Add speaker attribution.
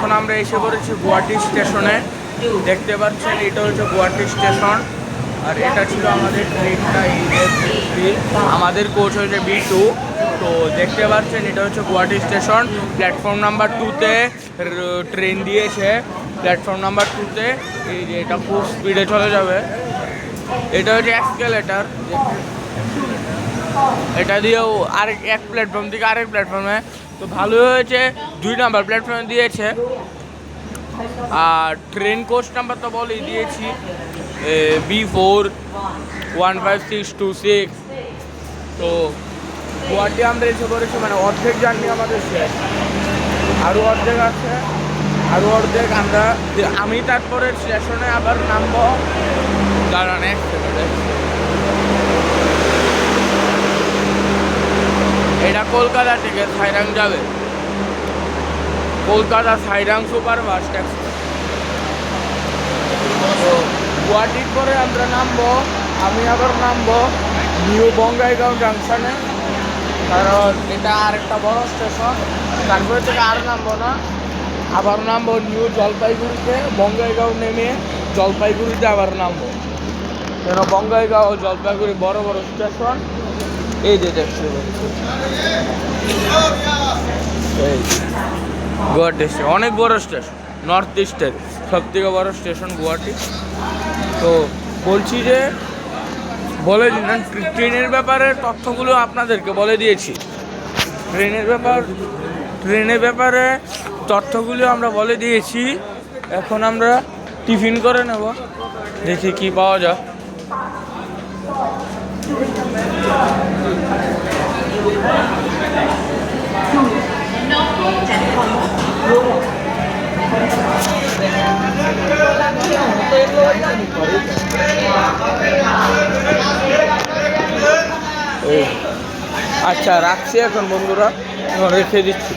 Speaker 1: এখন আমরা এসে পড়েছি গুয়াহাটি স্টেশনে। দেখতে পাচ্ছেন এটা হচ্ছে গুয়াহাটি স্টেশন, আর এটা ছিল আমাদের ট্রেনটা। আমাদের কোচ হচ্ছে B2। তো দেখতে পাচ্ছেন এটা হচ্ছে গুয়াহাটি স্টেশন। প্ল্যাটফর্ম নাম্বার 2-তে ট্রেন দিয়েছে। প্ল্যাটফর্ম নাম্বার 2-তে এই যে এটা খুব স্পিডে চলে যাবে। এটা হচ্ছে এসকেলেটর, এটা দিয়েও আরেক এক প্ল্যাটফর্ম থেকে আরেক প্ল্যাটফর্মে। তো ভালো হয়েছে 2 নাম্বার প্ল্যাটফর্মে দিয়েছে। আর ট্রেন কোচ নাম্বার তো বলেই দিয়েছি, B4 15626। তো গুয়াহাটি আমরা এসে পড়েছি, মানে অর্ধেক জার্নি আমাদের শেষ, আরও অর্ধেক আছে, আরও অর্ধেক আমি তারপরে স্টেশনে আবার নামবো। দাঁড়ান এক সেকেন্ডে। এটা কলকাতা থেকে সাইরাং যাবে, কলকাতা সাইরাং সুপারফাস্ট এক্সপ্রেস। তো গুয়াহাটির পরে আমরা নামবো, আমি আবার নামবো নিউ বঙ্গাইগাঁও জাংশনে, কারণ এটা আর একটা বড় স্টেশন। তারপরে থেকে আর নামবো না, আবার নামবো নিউ জলপাইগুড়িতে। বঙ্গাইগাঁও নেমে জলপাইগুড়িতে আবার নামবো, কেন বঙ্গাইগাঁও ও জলপাইগুড়ি বড় বড় স্টেশন। এই যে দেখতে গুয়াহাটি স্টেশন অনেক বড় স্টেশন, নর্থ ইস্টের সব থেকে বড় স্টেশন গুয়াহাটি। তো বলছি যে বলে দিন, ট্রেনের ব্যাপারে তথ্যগুলো আপনাদেরকে বলে দিয়েছি। ট্রেনের ব্যাপারে তথ্যগুলো আমরা বলে দিয়েছি। এখন আমরা টিফিন করে নেব, দেখি কি পাওয়া যায়। আচ্ছা রাখছি এখন বন্ধুরা, রেখে দিচ্ছি।